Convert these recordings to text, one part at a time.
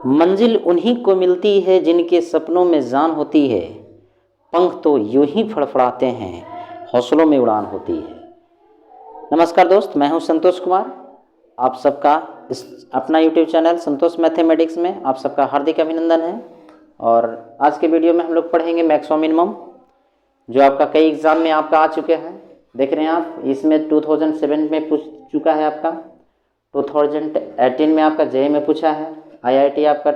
मंजिल उन्हीं को मिलती है जिनके सपनों में जान होती है, पंख तो यूं ही फड़फड़ाते हैं, हौसलों में उड़ान होती है। नमस्कार दोस्त, मैं हूं संतोष कुमार। आप सबका इस अपना यूट्यूब चैनल संतोष मैथमेटिक्स में आप सबका हार्दिक अभिनंदन है। और आज के वीडियो में हम लोग पढ़ेंगे मैक्सिमम मिनिमम, जो आपका कई एग्जाम में आपका आ चुके हैं। देख रहे हैं आप, इसमें 2007 में पूछ चुका है, आपका 2018 में आपका जेईई में पूछा है, आईआईटी आपका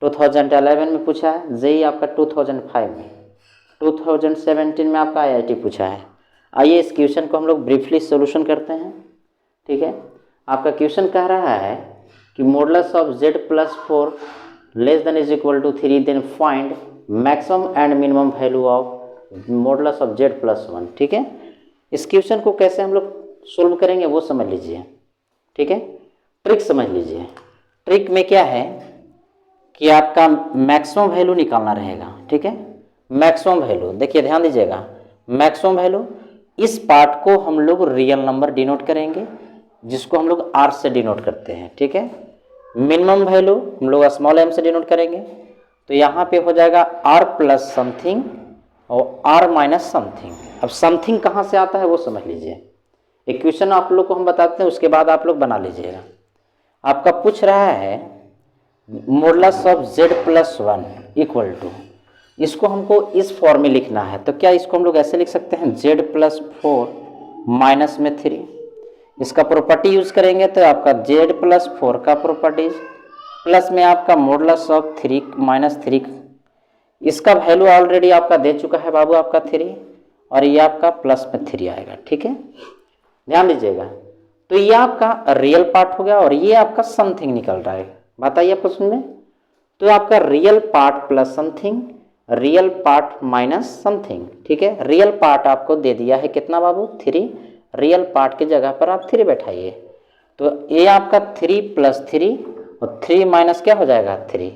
2011 में पूछा है, जेईई आपका 2005 में, 2017 में आपका आईआईटी पूछा है। आइए इस क्वेश्चन को हम लोग ब्रीफली सॉल्यूशन करते हैं। ठीक है, आपका क्वेश्चन कह रहा है कि modulus of z + 4 less than is equal to 3, then find maximum and minimum value of modulus of z + 1। ठीक है, इस क्वेश्चन को कैसे हम लोग सोल्व करेंगे वो समझ लीजिए। ठीक है, ट्रिक समझ लीजिए। ट्रिक में क्या है कि आपका मैक्सिमम वैल्यू निकालना रहेगा। ठीक है, मैक्सिमम वैल्यू देखिए, ध्यान दीजिएगा। मैक्सिमम वैल्यू, इस पार्ट को हम लोग रियल नंबर डिनोट करेंगे, जिसको हम लोग r से डिनोट करते हैं। ठीक है, मिनिमम वैल्यू हम लोग स्मॉल m से डिनोट करेंगे। तो यहाँ पे हो जाएगा r + समथिंग और r - समथिंग। अब समथिंग कहाँ से आता है वो समझ लीजिए। इक्वेशन आप लोग को हम बताते हैं, उसके बाद आप लोग बना लीजिएगा। आपका पूछ रहा है modulus of z + 1 equal to, इसको हमको इस फॉर्म में लिखना है। तो क्या इसको हम लोग ऐसे लिख सकते हैं, z + 4 माइनस में 3। इसका प्रॉपर्टी यूज करेंगे तो आपका z + 4 का प्रॉपर्टीज प्लस में आपका मॉडुलस ऑफ 3 - 3। इसका वैल्यू ऑलरेडी आपका दे चुका है बाबू, आपका 3, और ये आपका प्लस में 3 आएगा। ठीक है, ध्यान दीजिएगा। तो ये आपका रियल पार्ट हो गया और ये आपका समथिंग निकल रहा है। बताइए क्वेश्चन में, तो आपका real part plus something, real part minus something. ठीक है, रियल पार्ट आपको दे दिया है कितना बाबू, 3। रियल पार्ट की जगह पर आप 3 बैठाइए। तो ये आपका 3 + 3 और 3 माइनस क्या हो जाएगा, 3,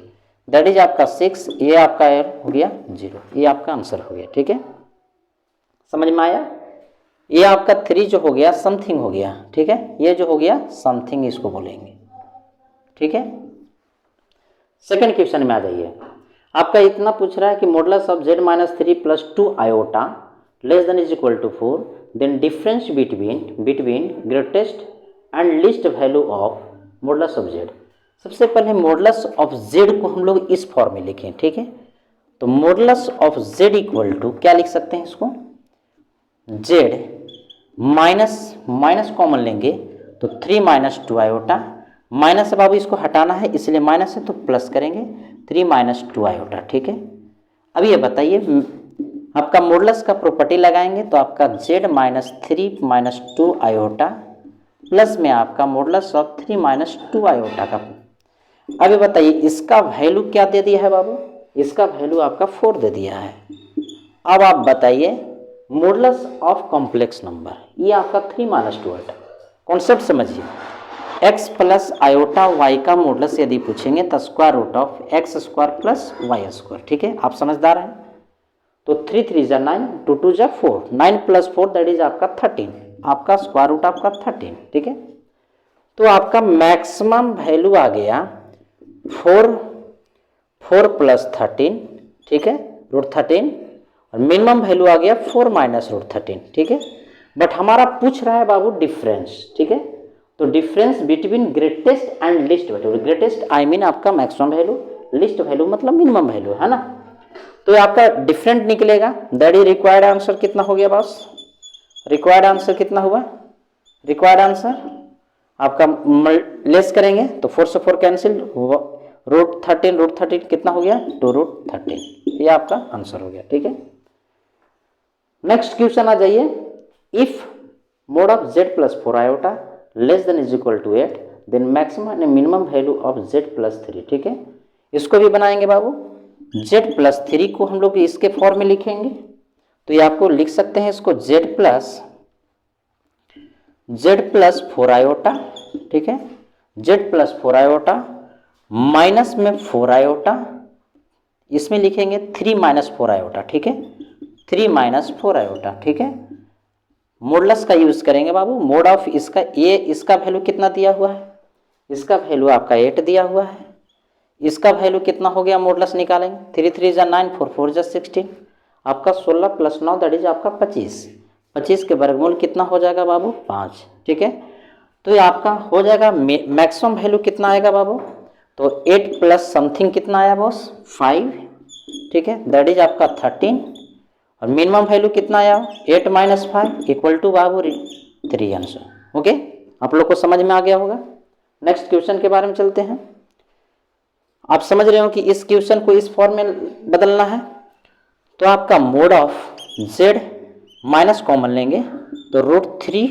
दैट इज आपका 6। ये आपका हो गया 0। ये आपका आंसर हो गया। ठीक है, समझ में आया। ये आपका 3 जो हो गया समथिंग हो गया। ठीक है, ये जो हो गया समथिंग, इसको बोलेंगे। ठीक है, सेकंड क्वेश्चन में आ जाइए। आपका इतना पूछ रहा है कि modulus of z - 3 + 2 iota less than is equal to 4, then difference between greatest and least value of modulus of z। सबसे पहले मॉडुलस ऑफ z को हम लोग इस फॉर्म में लिखें। ठीक है, तो modulus of z equal to क्या लिख सकते हैं, इसको z माइनस कॉमन लेंगे तो 3 - 2 आयोटा। माइनस है बाबू, इसको हटाना है इसलिए माइनस है, तो प्लस करेंगे 3 - 2 आयोटा। ठीक है, अब ये बताइए, आपका मॉडुलस का प्रॉपर्टी लगाएंगे तो आपका z - 3 - 2 आयोटा प्लस में आपका मॉडुलस ऑफ 3 - 2 आयोटा का। अब ये बताइए इसका वैल्यू क्या दे दिया है बाबू, इसका वैल्यू आपका 4 दे दिया है। अब आप बताइए मॉडुलस ऑफ कॉम्प्लेक्स नंबर, ये आपका 3 - 2 आयोटा। कॉन्सेप्ट समझिए, x + आयोटा y का मॉडुलस यदि पूछेंगे तो √(x² + y²). ठीक है, आप समझदार हैं। तो 3 3 = 9, 2 2 = 4, 9 + 4 दैट इज आपका 13, आपका स्क्वायर रूट आपका 13। ठीक है, तो आपका मैक्सिमम वैल्यू आ गया 4 + 13। ठीक है, √13, और मिनिमम वैल्यू आ गया 4 - √13। ठीक है, बट हमारा पूछ रहा है बाबू डिफरेंस। ठीक है, तो difference between greatest and least value. Greatest I mean आपका मैक्सिमम वैल्यू, लीस्ट वैल्यू मतलब मिनिमम वैल्यू, है ना। तो आपका डिफरेंट निकलेगा, दैट इज रिक्वायर्ड आंसर कितना हो गया बॉस, रिक्वायर्ड आंसर कितना हुआ, रिक्वायर्ड आंसर आपका लेस करेंगे तो 4 से 4 कैंसिल, √13 कितना हो गया, 2√13। ये आपका आंसर हो गया। ठीक है, नेक्स्ट क्वेश्चन आ जाइए। If mod of z + 4 iota less than is equal to 8, then maximum and minimum value of z + 3। ठीक है, इसको भी बनाएंगे बाबू। z + 3 को हम लोग इसके फॉर्म में लिखेंगे, तो ये आपको लिख सकते हैं इसको z + 4 आयोटा। ठीक है, z + 4 आयोटा माइनस में 4 आयोटा, इसमें लिखेंगे 3 - 4 आयोटा। ठीक है, 3 - 4 आयोटा। ठीक है, मॉडुलस का यूज करेंगे बाबू। मोड ऑफ इसका, ये इसका वैल्यू कितना दिया हुआ है, इसका वैल्यू आपका 8 दिया हुआ है, इसका वैल्यू कितना हो गया, मॉडुलस निकालेंगे, 3 3 जा 9, 4 4 जा 16, आपका 16 + 9 दैट इज आपका 25। 25 के वर्गमूल कितना हो जाएगा बाबू, 5। ठीक है, तो ये आपका हो जाएगा मैक्सिमम वैल्यू कितना आएगा बाबू, तो 8 प्लस समथिंग कितना आया बॉस, 5। ठीक है, दैट इज आपका 13। और मिनिमम वैल्यू कितना आया, 8 - 5 इक्वल टू बाबू 3 आंसर। ओके, आप लोग को समझ में आ गया होगा। नेक्स्ट क्वेश्चन के बारे में चलते हैं। आप समझ रहे हो कि इस क्वेश्चन को इस फॉर्म में बदलना है, तो आपका mode of z minus common लेंगे तो √3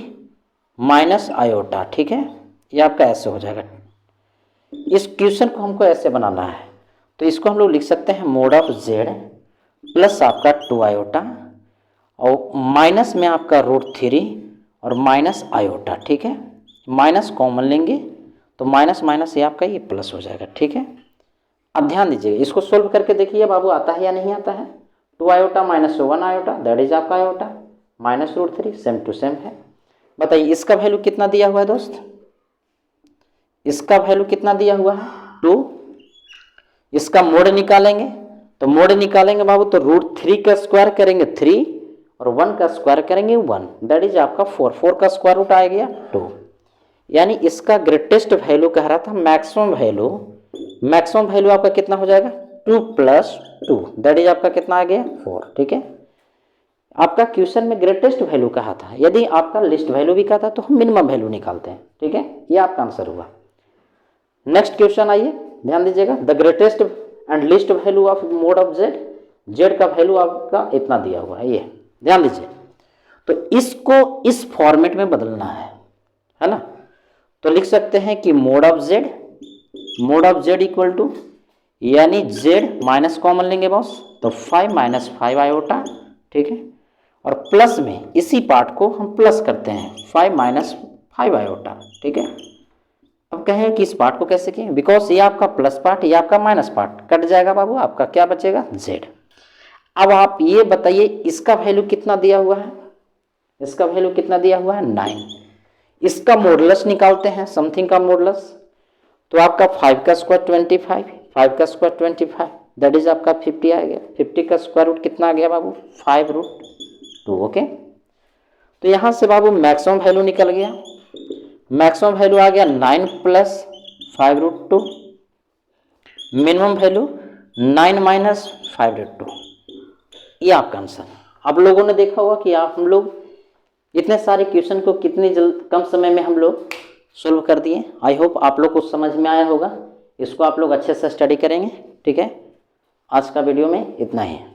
माइनस आयोटा। ठीक है, ये आपका ऐसे हो जाएगा। इस क्वेश्चन को हमको ऐसे बनाना है, तो इसको हम लोग लिख सकते हैं मोड ऑफ z प्लस आपका 2 आयोटा और माइनस में आपका √3 और माइनस आयोटा। ठीक है, माइनस कॉमन लेंगे तो माइनस माइनस ये आपका ये प्लस हो जाएगा। ठीक है, अब ध्यान दीजिएगा, इसको सोल्व करके देखिए बाबू आता है या नहीं आता है। 2 iota minus 1 iota that is आपका iota minus √3, same to same है। बताइए इसका वैल्यू कितना दिया हुआ है दोस्त, इसका वैल्यू कितना दिया हुआ है 2। इसका मोड निकालेंगे, तो मोड निकालेंगे बाबू तो √3 का स्क्वायर करेंगे 3 और 1 का स्क्वायर करेंगे 1 दैट इज आपका 4। 4 का स्क्वायर रूट आ गया 2, यानी इसका ग्रेटेस्ट वैल्यू कह रहा था मैक्सिमम वैल्यू। मैक्सिमम वैल्यू आपका कितना हो जाएगा 2 + 2 दैट इज आपका कितना आ गया 4। ठीक है, आपका क्वेश्चन में ग्रेटेस्ट वैल्यू कहा था, यदि आपका लिस्ट वैल्यू भी कहा था तो हम मिनिमम वैल्यू निकालते हैं। ठीक है, ये आपका आंसर हुआ। नेक्स्ट क्वेश्चन आइए, ध्यान दीजिएगा। The greatest and least value of mode of z, z का वैल्यू आपका इतना दिया हुआ है, ये ध्यान दीजिए। तो इसको इस फॉर्मेट में बदलना है ना। तो लिख सकते हैं कि mod of z equal to, यानी z माइनस कॉमन लेंगे बॉस तो 5 - 5 आयोटा। ठीक है, और प्लस में इसी पार्ट को हम प्लस करते हैं 5 - 5 आयोटा। ठीक है, अब कहें कि इस पार्ट को कैसे किए, बिकॉज ये आपका प्लस पार्ट ये आपका माइनस पार्ट कट जाएगा बाबू, आपका क्या बचेगा z। अब आप ये बताइए इसका वैल्यू कितना दिया हुआ है, इसका वैल्यू कितना दिया हुआ है 9। इसका मॉडुलस निकालते हैं, समथिंग का मॉडुलस, तो आपका 5 का स्क्वायर 25, 5 का स्क्वायर 25 दैट इज आपका 50 आ गया। 50 का स्क्वायर रूट कितना आ गया बाबू 5√2। ओके, तो यहाँ से बाबू मैक्सिमम वैल्यू निकल गया, मैक्सिमम वैल्यू आ गया 9 + 5√2, मिनिमम वैल्यू 9 - 5√2। ये आपका आंसर। आप लोगों ने देखा होगा कि हम लोग इतने सारे क्वेश्चन को कितनी कम समय में हम लोग सोल्व कर दिए। आई होप आप लोग को समझ में आया होगा, इसको आप लोग अच्छे से स्टडी करेंगे। ठीक है, आज का वीडियो में इतना ही है।